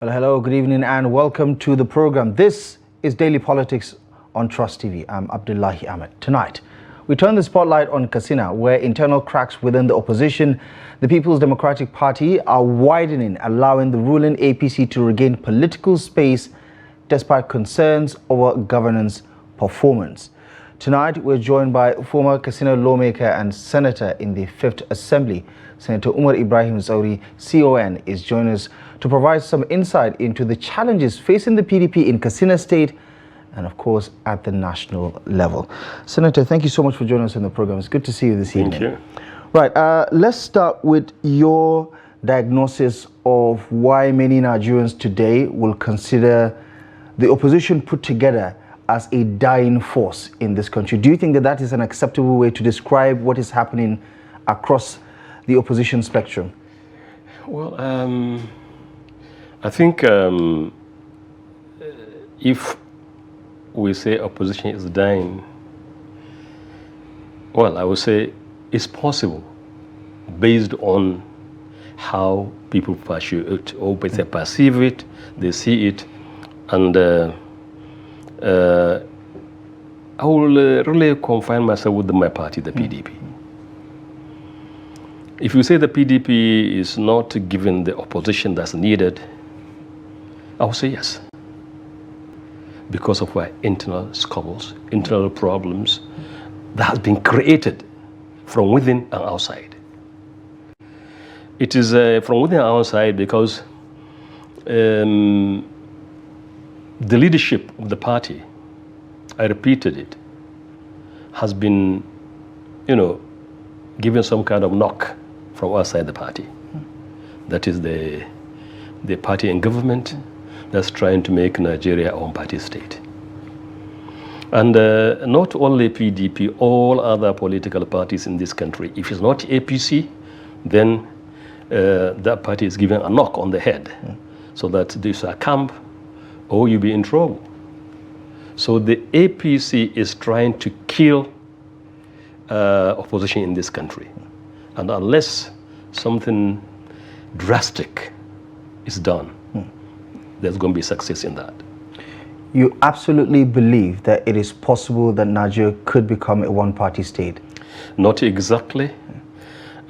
Well, hello, good evening, and welcome to the program. This is Daily Politics on Trust TV. I'm Abdullahi Ahmed. Tonight, we turn the spotlight on Katsina, where internal cracks within the opposition, the People's Democratic Party, are widening, allowing the ruling APC to regain political space despite concerns over governance performance. Tonight, we're joined by former Katsina lawmaker and senator in the 5th Assembly, Senator Umar Tsauri, CON, is joining us to provide some insight into the challenges facing the PDP in Katsina State and, of course, at the national level. Senator, thank you so much for joining us in the program. It's good to see you this evening. Thank you. Right, let's start with your diagnosis of why many Nigerians today will consider the opposition put together as a dying force in this country. Do you think that that is an acceptable way to describe what is happening across the opposition spectrum? Well, I think if we say opposition is dying, well, I would say it's possible based on how people pursue it, or they perceive it, they see it, and I will really confine myself with my party, the PDP. If you say the PDP is not given the opposition that's needed, I would say yes. Because of our internal squabbles, internal problems that has been created from within and outside. It is from within and outside because the leadership of the party, I repeated it, has been, given some kind of knock from outside the party. That is the party in government that's trying to make Nigeria a one-party state. And not only PDP, all other political parties in this country, if it's not APC, then that party is given a knock on the head so that they succumb or you'll be in trouble. So the APC is trying to kill opposition in this country. And unless something drastic is done, there's going to be success in that. You absolutely believe that it is possible that Nigeria could become a one-party state? Not exactly.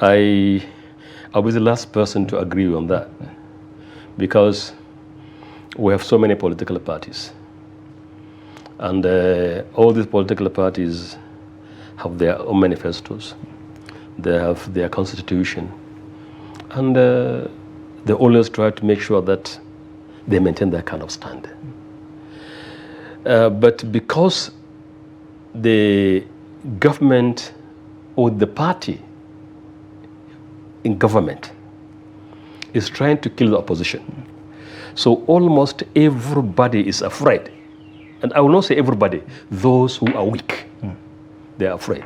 I'll be the last person to agree on that, because we have so many political parties. And all these political parties have their own manifestos. They have their constitution. And they always try to make sure that they maintain that kind of stand. But because the government or the party in government is trying to kill the opposition, so almost everybody is afraid. And I will not say everybody, those who are weak, they are afraid.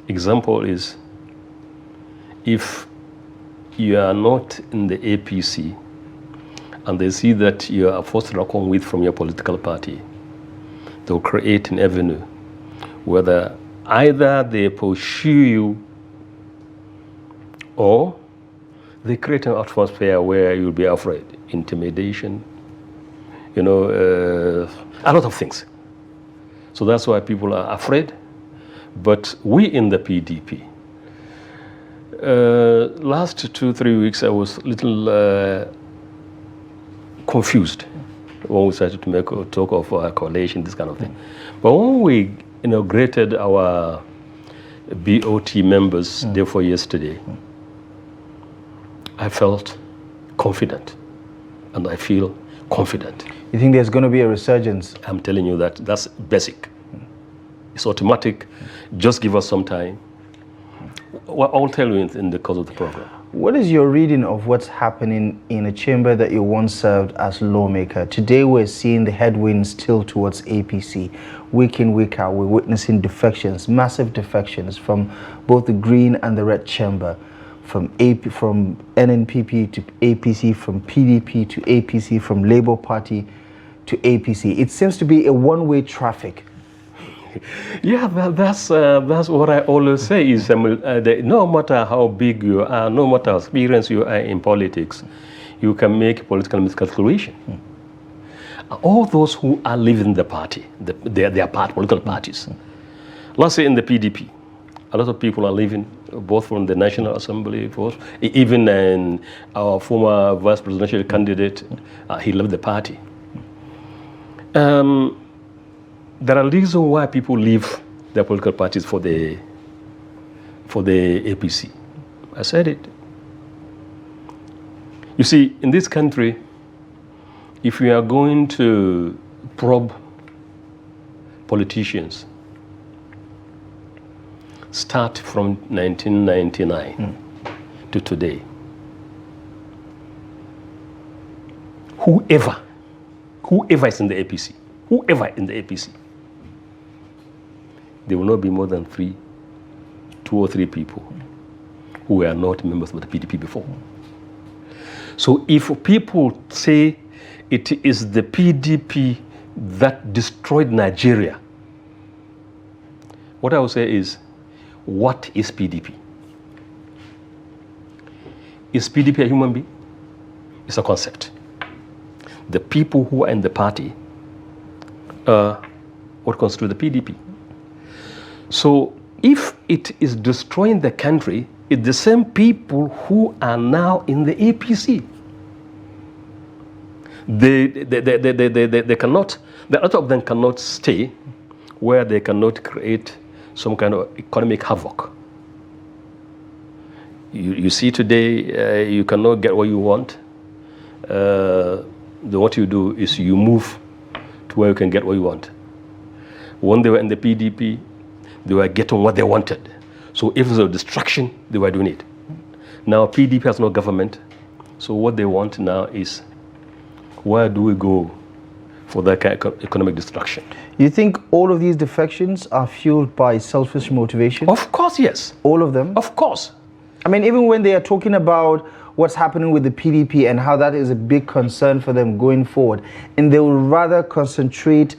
Example is, if you are not in the APC and they see that you are forced to reckon with from your political party, they'll create an avenue whether either they pursue you or they create an atmosphere where you'll be afraid, intimidation, a lot of things. So that's why people are afraid. But we in the PDP, last 2-3 weeks, I was a little confused when we started to make a talk of a coalition, this kind of thing. But when we inaugurated our BOT members day before yesterday, I felt confident, and I feel confident. You think there's going to be a resurgence? I'm telling you that that's basic. It's automatic. Just give us some time. I'll tell you in the course of the program. What is your reading of what's happening in a chamber that you once served as lawmaker? Today we're seeing the headwinds tilt towards APC. Week in, week out, we're witnessing defections, massive defections from both the green and the red chamber, from NNPP to APC, from PDP to APC, from Labour Party to APC. It seems to be a one-way traffic. Yeah, that's what I always say is no matter how big you are, no matter how experienced you are in politics, you can make political miscalculation. All those who are leaving the party, their political parties, let's say in the PDP, a lot of people are leaving, both from the National Assembly, even our former vice presidential candidate, he left the party. There are reasons why people leave their political parties for the APC. I said it. You see, in this country, if we are going to probe politicians, start from 1999 to today, whoever is in the APC, there will not be more than 2 or 3 people who were not members of the PDP before. So if people say it is the PDP that destroyed Nigeria, what I would say is, what is PDP? Is PDP a human being? It's a concept. The people who are in the party are what constitute the PDP. So if it is destroying the country, it's the same people who are now in the APC. They cannot, a lot of them cannot stay where they cannot create some kind of economic havoc. You see today, you cannot get what you want. What you do is you move to where you can get what you want. When they were in the PDP, they were getting what they wanted. So if there's a distraction, they were doing it. Now PDP has no government, so what they want now is, where do we go for that kind of economic destruction? You think all of these defections are fueled by selfish motivation? Of course, yes. All of them? Of course. I mean, even when they are talking about what's happening with the PDP and how that is a big concern for them going forward, and they will rather concentrate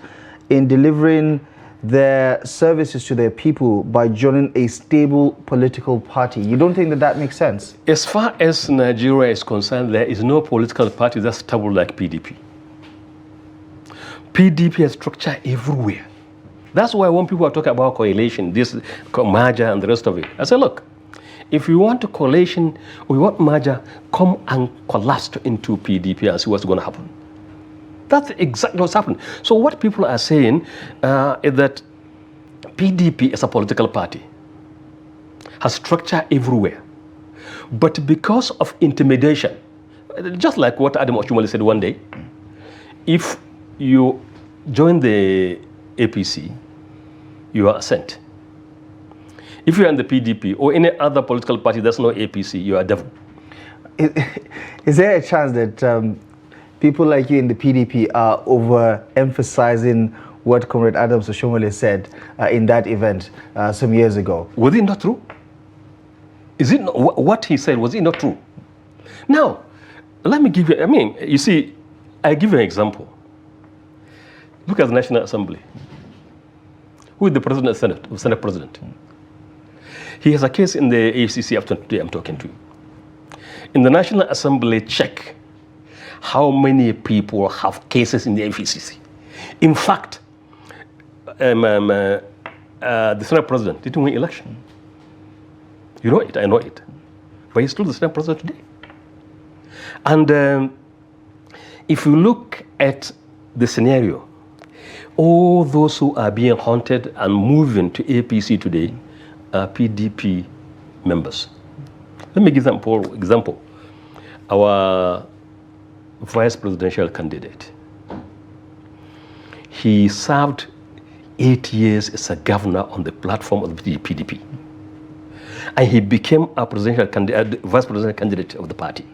in delivering their services to their people by joining a stable political party. You don't think that that makes sense? As far as Nigeria is concerned, there is no political party that's stable like PDP. PDP has structure everywhere. That's why when people are talking about coalition, this merger and the rest of it, I say, look, if we want a coalition, we want merger, come and collapse into PDP and see what's going to happen. That's exactly what's happening. So what people are saying is that PDP is a political party, has structure everywhere. But because of intimidation, just like what Adam Oshumale said one day, if you join the APC, you are sent. If you are in the PDP or any other political party that's not APC, you are a devil. Is there a chance that people like you in the PDP are overemphasizing what Comrade Adams Oshomole said in that event some years ago? Was it not true? Is it not, what he said, was it not true? Now, let me give you, you see, I give you an example. Look at the National Assembly. Who is the President of the Senate, the Senate President? He has a case in the AFCC after today I'm talking to you. In the National Assembly, check how many people have cases in the AFCC. In fact, the Senate President didn't win election. You know it, I know it. But he's still the Senate President today. And if you look at the scenario, all those who are being haunted and moving to APC today are PDP members. Let me give an example. Our vice presidential candidate, he served 8 years as a governor on the platform of the PDP. And he became a presidential candidate, vice presidential candidate of the party.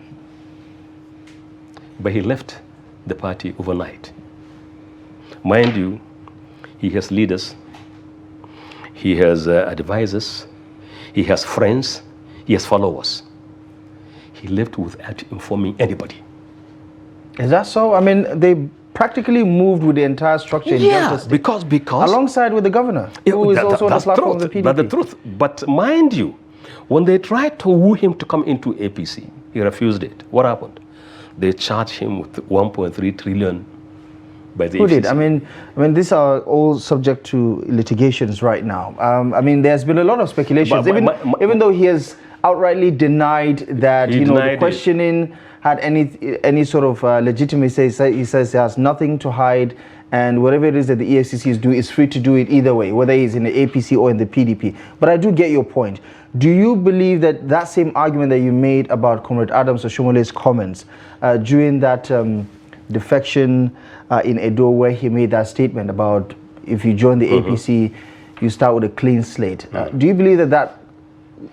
But he left the party overnight. Mind you, he has leaders, he has advisors, he has friends, he has followers. He left without informing anybody. Is that so? I mean, they practically moved with the entire structure in Delta State. because alongside with the governor, who is also on the platform of the PDP. That's the truth. But mind you, when they tried to woo him to come into APC, he refused it. What happened? they charged him with 1.3 trillion by the Who APC. did? I mean, these are all subject to litigations right now. I mean, there's been a lot of speculations, even though he has outrightly denied that the questioning had any sort of legitimacy. He says he has nothing to hide, and whatever it is that the EFCC is doing is free to do it either way, whether he's in the APC or in the PDP. But I do get your point. Do you believe that that same argument that you made about Comrade Adams Oshomole's comments during that defection in Edo, where he made that statement about if you join the APC, you start with a clean slate. Do you believe that that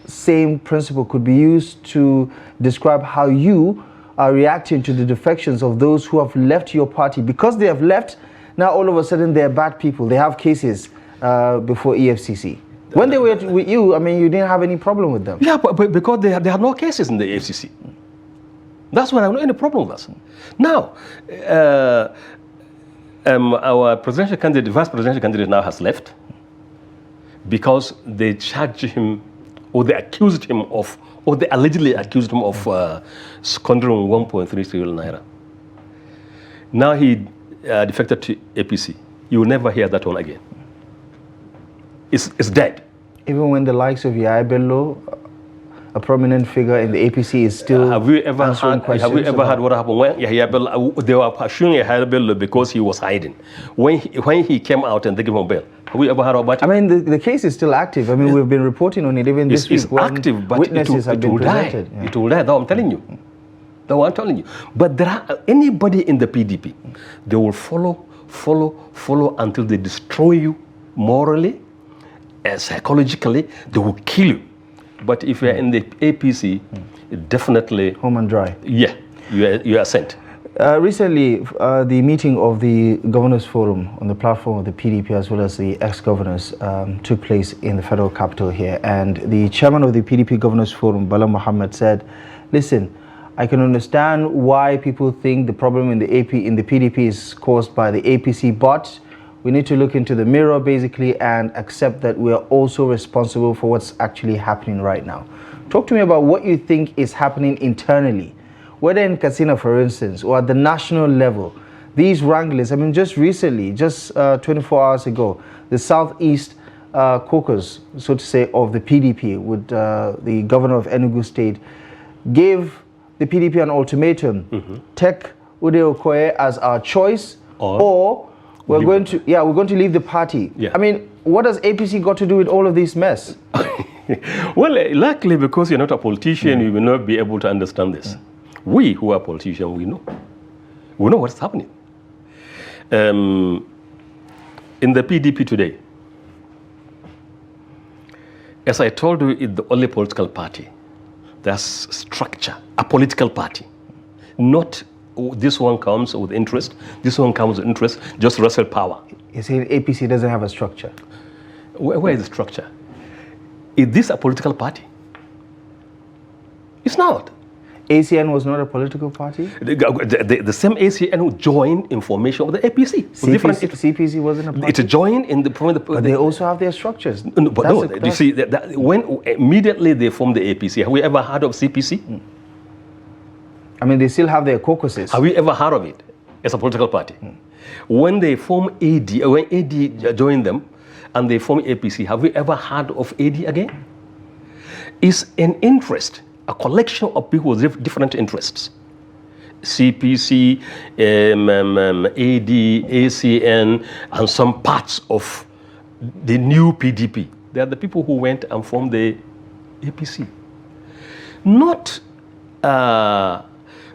same principle could be used to describe how you are reacting to the defections of those who have left your party? Because they have left, now all of a sudden they're bad people. They have cases before EFCC. When they were with you, I mean, you didn't have any problem with them. Yeah, but because they had no cases in the AFCC. That's why I have no any problem with us. Now, our presidential candidate, vice presidential candidate now has left because they charged him, or they accused him of, or they allegedly accused him of squandering 1.3 trillion naira. Now he defected to APC. You will never hear that one again. It's dead. Even when the likes of Yahya Bello, a prominent figure in the APC, is still have we ever had what happened when Yahya Bello, they were pursuing Yahya Bello because he was hiding. When he came out and they gave him bail, have we ever heard about it? I mean, the case is still active. I mean, we've been reporting on it even this week. It's active, but witnesses have been presented. It will die. That's what I'm telling you. That's what I'm telling you. But there are anybody in the PDP, they will follow until they destroy you morally, psychologically. They will kill you. But if you're in the APC, definitely home and dry. Yeah, you are sent. Recently, the meeting of the Governors Forum on the platform of the PDP as well as the ex-governors took place in the federal capital here. And the chairman of the PDP Governors Forum, Bala Mohammed, said, listen, I can understand why people think the problem in the PDP is caused by the APC, but we need to look into the mirror basically and accept that we are also responsible for what's actually happening right now. Talk to me about what you think is happening internally, whether in Katsina, for instance, or at the national level. These wranglings, I mean, just recently, just 24 hours ago, the Southeast caucus, so to say, of the PDP with the governor of Enugu State gave the PDP an ultimatum: take Ude Okoye as our choice, or we're going to leave the party. Yeah. I mean, what has APC got to do with all of this mess? Well, luckily, because you're not a politician, you will not be able to understand this. We who are politicians, we know what's happening. In the PDP today, as I told you, it's the only political party that's structure, a political party, not this one comes with interest, this one comes with interest, just wrestle power. You're saying APC doesn't have a structure? Where is the structure? Is this a political party? It's not. ACN was not a political party? The same ACN who joined in formation of the APC. CPC wasn't a party? It joined in the... But they also have their structures. You see, when immediately they formed the APC, have we ever heard of CPC? I mean, they still have their caucuses. Have we ever heard of it as a political party? When they form AD, when AD joined them and they form APC, have we ever heard of AD again? It's an interest, a collection of people with different interests. CPC, AD, ACN, and some parts of the new PDP. They are the people who went and formed the APC. Not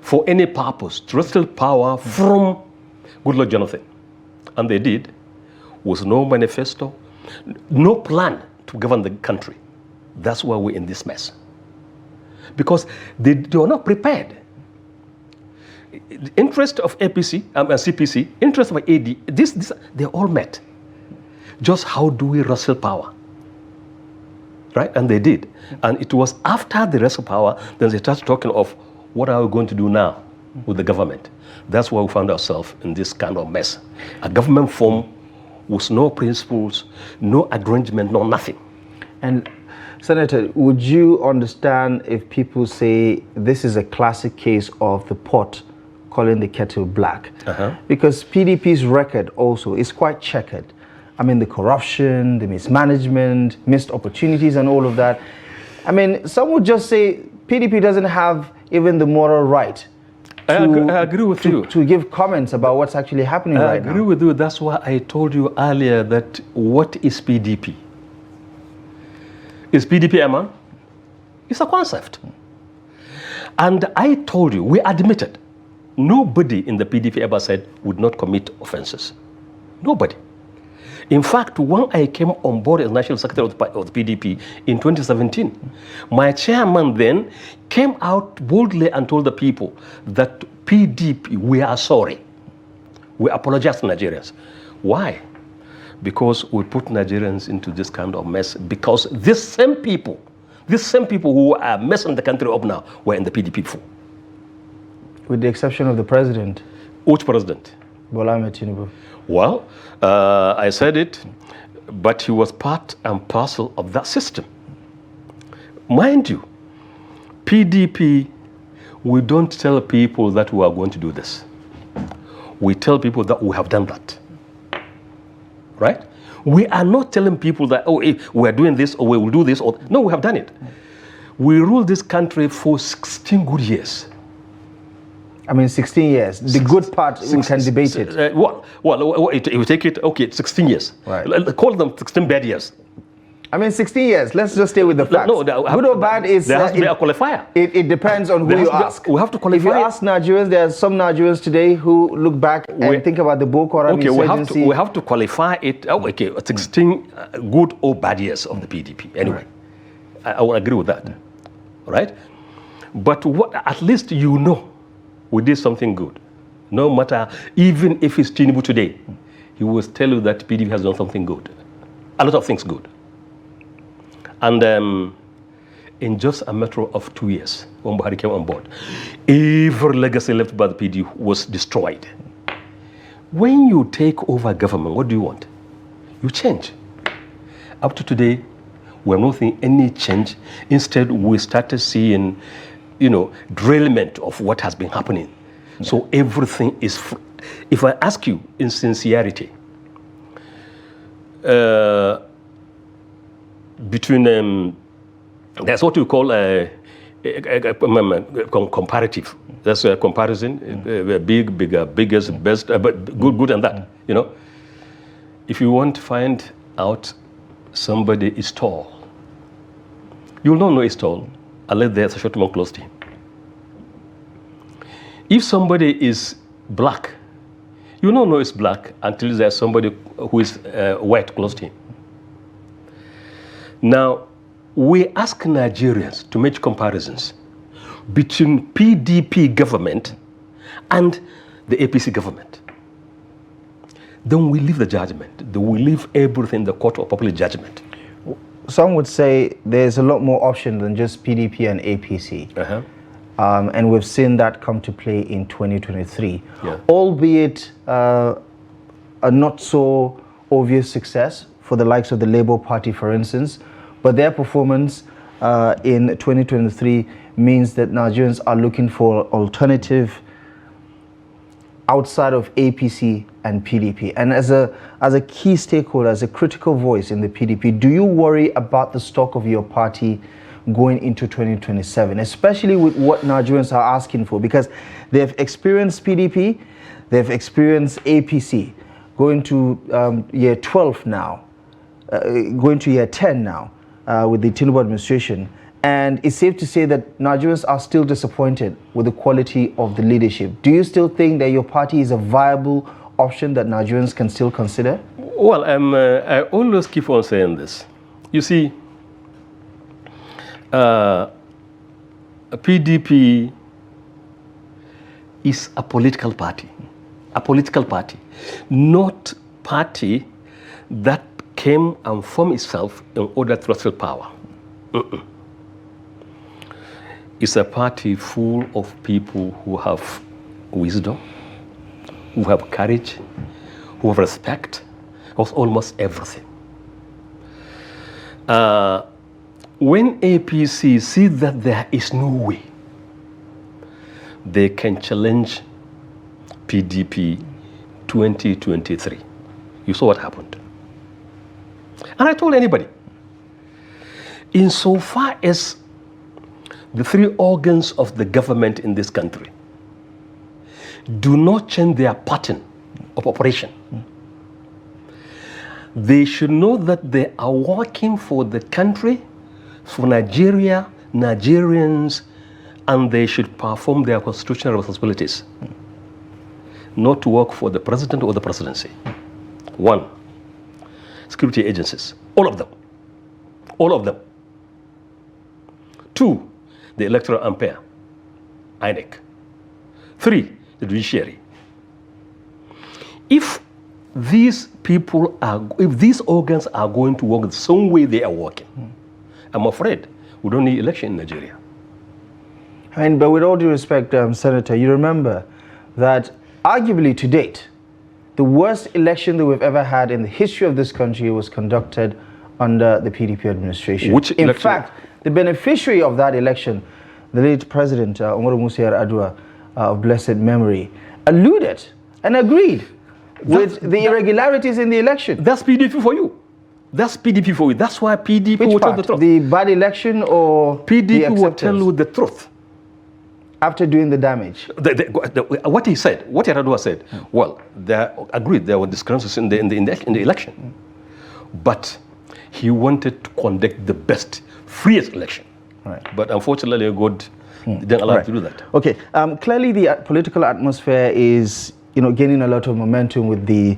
for any purpose, to wrestle power from Goodluck Jonathan. And they did, with no manifesto, no plan to govern the country. That's why we're in this mess. Because they were not prepared. The interest of APC, CPC, interest of AD, they all met. Just how do we wrestle power? Right? And they did. And it was after the wrestle power, then they started talking of what are we going to do now with the government. That's why we found ourselves in this kind of mess. A government form with no principles, no arrangement, no nothing. And Senator, would you understand if people say this is a classic case of the pot calling the kettle black. Because PDP's record also is quite checkered. I mean, the corruption, the mismanagement, missed opportunities and all of that. I mean, some would just say PDP doesn't have even the moral right I agree with you. To give comments about what's actually happening right now. I agree with you. That's why I told you earlier that what is PDP? Is PDP a man? It's a concept. And I told you, we admitted, nobody in the PDP ever said would not commit offenses. Nobody. In fact, when I came on board as National Secretary of the PDP in 2017, my chairman then came out boldly and told the people that PDP, we are sorry. We apologize to Nigerians. Why? Because we put Nigerians into this kind of mess because these same people who are messing the country up now were in the PDP before. With the exception of the president. Which president? Bola Ahmed Tinubu. Well, I said it, but he was part and parcel of that system. Mind you, PDP, we don't tell people that we are going to do this. We tell people that we have done that. Right? We are not telling people that, oh, we are doing this or we will do this. Or no, we have done it. We ruled this country for 16 good years. I mean, 16 years. The good part, we can debate it. If you take it, okay, 16 years. Right. Call them 16 bad years. I mean, 16 years. Let's just stay with the facts. No, good or bad is... There has to be a qualifier. It depends on who you ask. We have to qualify. If you ask Nigerians, there are some Nigerians today who look back and think about the Boko Haram insurgency. We have to qualify it. Oh, okay, 16 good or bad years of the PDP. Anyway, right. I will agree with that. Right? But at least you know we did something good. No matter, even if it's tinubu today, he will tell you that PDP has done something good. A lot of things good. And in just a matter of 2 years, when Buhari came on board, every legacy left by the PDP was destroyed. When you take over government, what do you want? You change. Up to today, we're not seeing any change. Instead, we started seeing, derailment of what has been happening. Yeah. So everything is, if I ask you in sincerity, between, that's what you call a comparative. That's a comparison, big, bigger, biggest, best, but good and that, If you want to find out somebody is tall, you will not know he's tall unless there's a short man close to him. If somebody is black, you will not know it's black until there's somebody who is white close to him. Now, we ask Nigerians to make comparisons between PDP government and the APC government. Then we leave the judgment. Then we leave everything in the court of public judgment. Some would say there's a lot more option than just PDP and APC. And we've seen that come to play in 2023, albeit a not so obvious success for the likes of the Labour Party, for instance. But their performance in 2023 means that Nigerians are looking for alternative outside of APC and PDP. And as a key stakeholder, as a critical voice in the PDP, do you worry about the stock of your party going into 2027, especially with what Nigerians are asking for? Because they've experienced PDP, they've experienced APC, going to year 12 now, going to year 10 now with the Tinubu administration. And it's safe to say that Nigerians are still disappointed with the quality of the leadership. Do you still think that your party is a viable option that Nigerians can still consider? Well, I always keep on saying this. You see, PDP is a political party, not party that came and formed itself in order to wrestle power. It's a party full of people who have wisdom, who have courage, who have respect of almost everything. When APC see that there is no way they can challenge PDP 2023. You saw what happened. And I told anybody, insofar as the three organs of the government in this country do not change their pattern of operation, they should know that they are working for the country, for Nigeria, Nigerians, and they should perform their constitutional responsibilities, not to work for the president or the presidency. One, security agencies, all of them. All of them. Two, the electoral umpire, INEC. Three, the judiciary. If these organs are going to work the same way they are working, I'm afraid we don't need election in Nigeria. But with all due respect, Senator, you remember that arguably to date, the worst election that we've ever had in the history of this country was conducted under the PDP administration. Which in election? fact, the beneficiary of that election, the late President Umar Tsauri of blessed memory, alluded and agreed with the irregularities in the election. That's PDP for you. That's PDP for you. That's why PDP Which will part? tell the truth. The bad election or PDP the will tell you the truth. After doing the damage? What he said, what Yar'Adua said, well, they agreed there were discrepancies in the election. But he wanted to conduct the best, freest election. Right. But unfortunately, God didn't allow him to do that. Okay. Clearly, the political atmosphere is, gaining a lot of momentum with the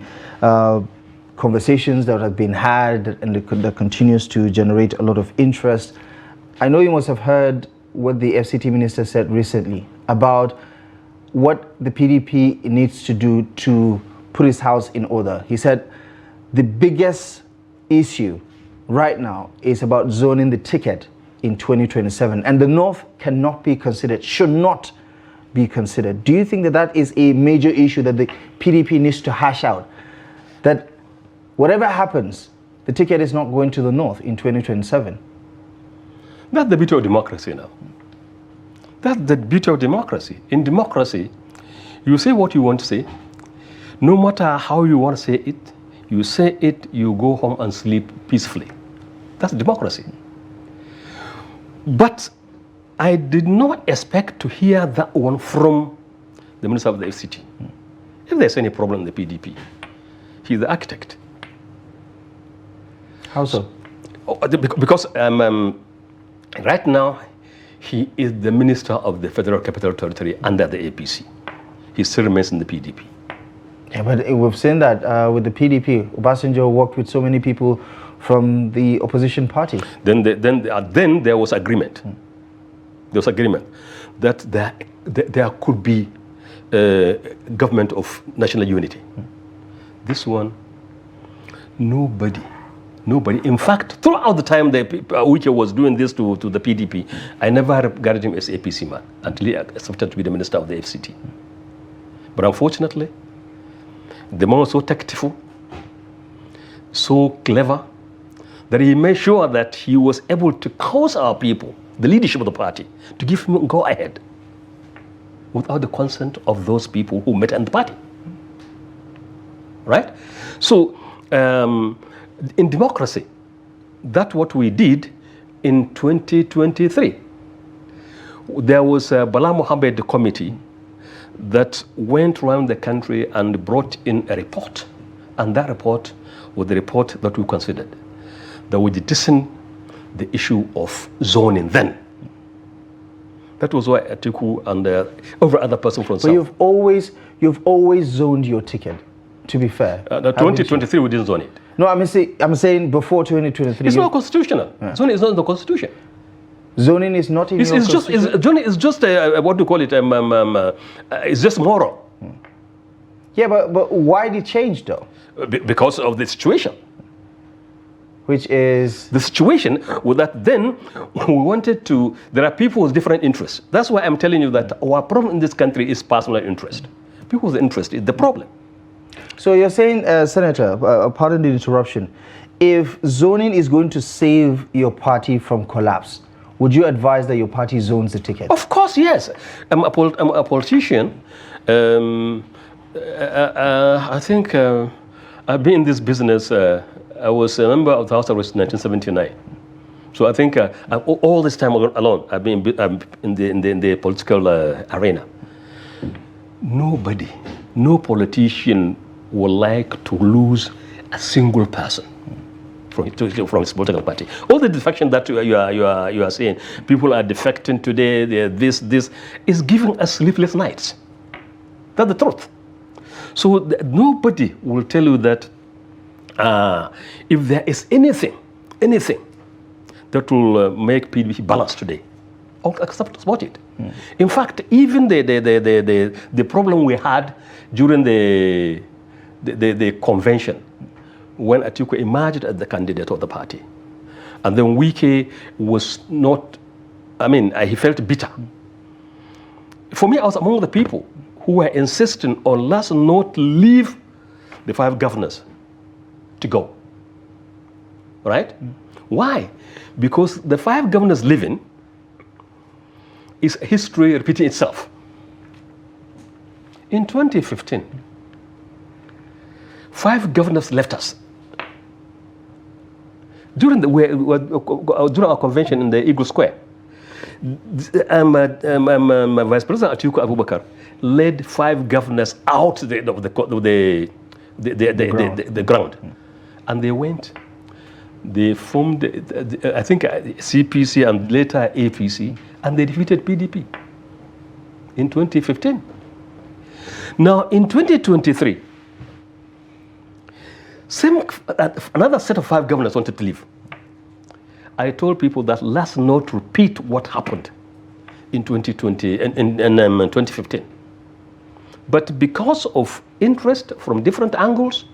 conversations that have been had and that continues to generate a lot of interest. I know you must have heard what the FCT minister said recently about what the PDP needs to do to put his house in order. He said the biggest issue right now is about zoning the ticket in 2027, and the North cannot be considered, should not be considered. Do you think that that is a major issue that the PDP needs to hash out? That whatever happens, the ticket is not going to the North in 2027? That's the beauty of democracy now. That's the beauty of democracy. In democracy, you say what you want to say. No matter how you want to say it, you go home and sleep peacefully. That's democracy. But I did not expect to hear that one from the Minister of the FCT. If there's any problem in the PDP, he's the architect. How so? Because right now, he is the Minister of the Federal Capital Territory under the APC. He still remains in the PDP. Yeah, but we've seen that with the PDP. Obasanjo worked with so many people from the opposition party. Then there was agreement. There was agreement that there could be a government of national unity. This one, nobody. In fact, throughout the time Wike was doing this to the PDP, I never regarded him as APC man until he accepted to be the Minister of the FCT. But unfortunately, the man was so tactful, so clever, that he made sure that he was able to cause our people, the leadership of the party, to give him a go ahead without the consent of those people who met in the party. Right? So, in democracy, that's what we did in 2023. There was a Bala Mohammed committee that went around the country and brought in a report. And that report was the report that we considered, that we jettison the issue of zoning then. That was why Atiku and every other person from South. But you've always zoned your ticket, to be fair. 2023 we didn't zone it. No, I'm saying before 2023. It's not constitutional. Yeah. Zoning is not in the constitution. Zoning is not in your constitution? Zoning is just, what do you call it, it's just moral. Yeah, but why the change though? Because of the situation. Which is? The situation was that then we wanted to, there are people with different interests. That's why I'm telling you that our problem in this country is personal interest. People's interest is the problem. So you're saying, Senator, pardon the interruption, if zoning is going to save your party from collapse, would you advise that your party zones the ticket? Of course, yes. I'm a politician. I think I've been in this business. I was a member of the House of Reps in 1979. So I think all this time alone, I've been in the political arena. Nobody, no politician would like to lose a single person from his political party. All the defection that you are saying, people are defecting today, this is giving us sleepless nights. That's the truth. So nobody will tell you that if there is anything that will make PDP balance today, I'll support it. In fact, even the problem we had during the convention, when Atiku emerged as the candidate of the party, and then Wike was not, he felt bitter. For me, I was among the people who were insisting on let's not leave the 5 governors to go. Right? Why? Because the 5 governors living is history repeating itself. In 2015, 5 governors left us. During our convention in the Eagle Square, Vice President Atiku Abubakar led 5 governors out of the ground, and they went. They formed, I think, CPC and later APC, and they defeated PDP in 2015. Now, in 2023, another set of 5 governors wanted to leave. I told people that let's not repeat what happened in 2020 and 2015. But because of interest from different angles,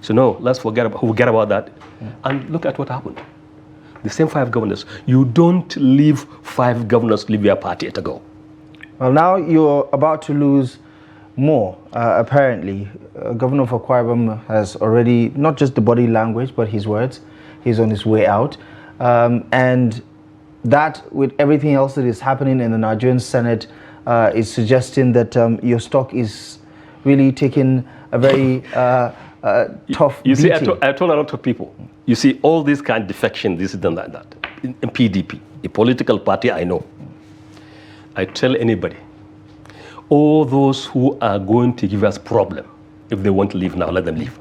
so no, let's forget about that. And look at what happened. The same 5 governors. You don't leave 5 governors leave your party at a go. Well, now you're about to lose more, apparently. Governor of Akwa Ibom has already, not just the body language, but his words. He's on his way out. And that, with everything else that is happening in the Nigerian Senate, is suggesting that your stock is really taking a very tough You see, beating. I told a lot of people, you see, all these kind of defection, this and that, in PDP, a political party I know. I tell anybody, all those who are going to give us problem, if they want to leave now, let them leave.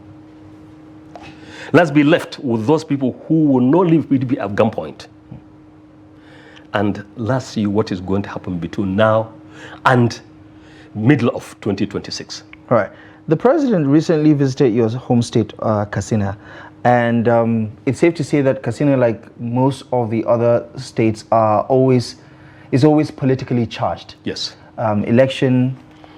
Let's be left with those people who will not leave PDP at gunpoint. And let's see what is going to happen between now and middle of 2026. All right. The president recently visited your home state, Katsina, and it's safe to say that Katsina, like most of the other states, is always politically charged. Yes. Election,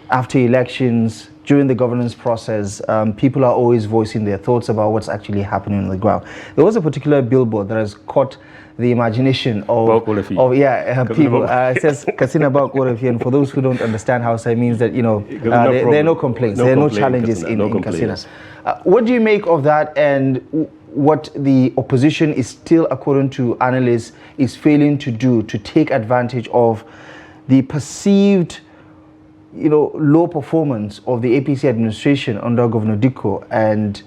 after elections, during the governance process, people are always voicing their thoughts about what's actually happening on the ground. There was a particular billboard that has caught the imagination of people. It says Katsina Bak Warafi, and for those who don't understand Hausa, it means that there are no complaints, there are no challenges in Katsina. What do you make of that, and what the opposition is still, according to analysts, is failing to do to take advantage of the perceived low performance of the APC administration under Governor Dikko, and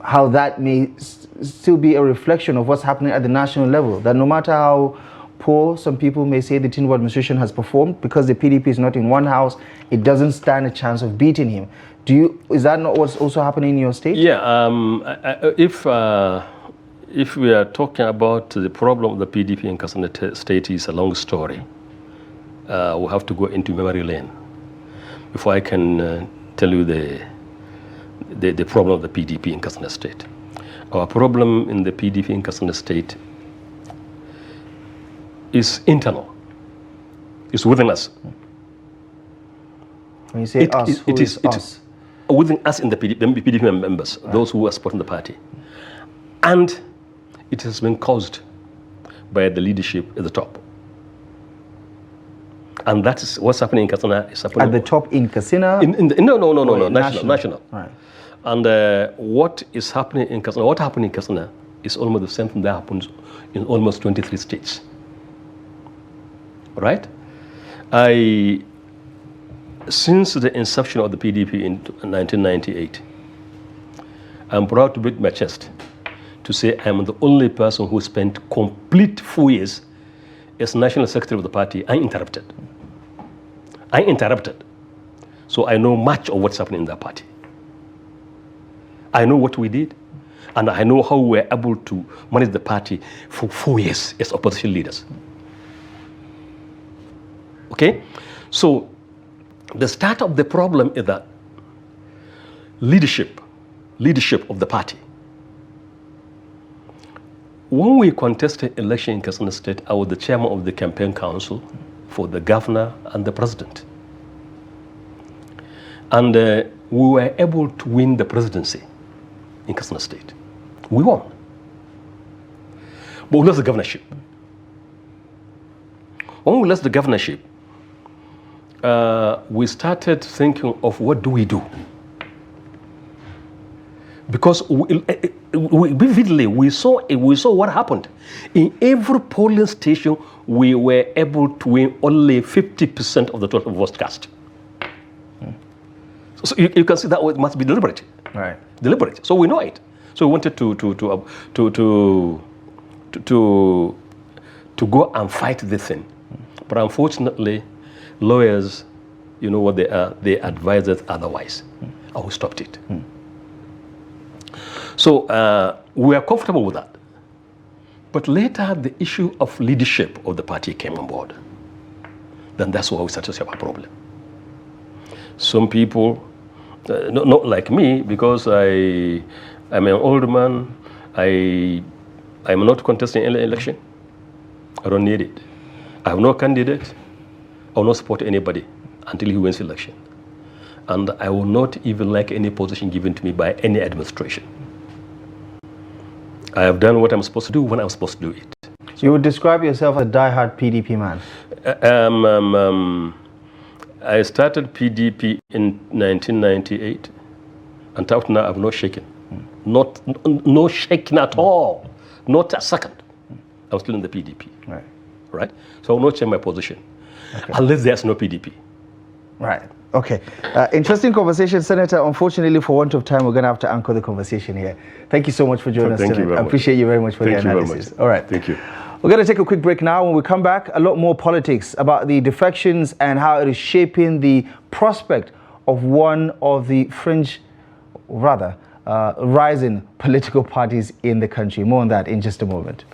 how that may still be a reflection of what's happening at the national level? That no matter how poor some people may say the Tinubu administration has performed, because the PDP is not in one house, it doesn't stand a chance of beating him. Is that not what's also happening in your state? Yeah, if we are talking about the problem of the PDP in Katsina State, is a long story. We have to go into memory lane before I can tell you the problem of the PDP in Katsina State. Our problem in the PDP in Katsina State is internal. It's within us. When you say us, who is us? Within us in the PDP members, right, those who are supporting the party. And it has been caused by the leadership at the top. And that is what's happening in Katsina. At the top in Katsina? No, national. Right. And what is happening in Katsina, what happened in Katsina is almost the same thing that happens in almost 23 states. Right? I Since the inception of the PDP in 1998, I'm proud to beat my chest to say I'm the only person who spent complete 4 years as national secretary of the party uninterrupted. Uninterrupted. So I know much of what's happening in that party. I know what we did, and I know how we were able to manage the party for 4 years as opposition leaders. Okay? So the start of the problem is that leadership of the party. When we contested election in Katsina State, I was the chairman of the campaign council for the governor and the president. And we were able to win the presidency in Katsina State. We won. But we lost the governorship. When we lost the governorship, we started thinking of what do we do? Because we saw what happened. In every polling station, we were able to win only 50% of the total vote cast. So you can see that it must be deliberate. Right. Deliberate. So we know it. So we wanted to go and fight this thing. But unfortunately, lawyers, you know what they are, they advise us otherwise. And we stopped it. So we are comfortable with that. But later, the issue of leadership of the party came on board. Then that's why we started to have a problem. Some people, not like me, because I'm an old man, I'm not contesting any election. I don't need it. I have no candidate. I will not support anybody until he wins election. And I will not even like any position given to me by any administration. I have done what I'm supposed to do when I'm supposed to do it. You would describe yourself as a die-hard PDP man? I started PDP in 1998, and up to now I've not shaken. No shaking at all. Not a second. I'm still in the PDP. Right? So I will not change my position unless there's no PDP. Right. Okay. Interesting conversation, Senator. Unfortunately, for want of time, we're going to have to anchor the conversation here. Thank you so much for joining us tonight. I appreciate you very much for the analysis. All right. Thank you. We're going to take a quick break now. When we come back, a lot more politics about the defections and how it is shaping the prospect of one of the fringe, rather, rising political parties in the country. More on that in just a moment.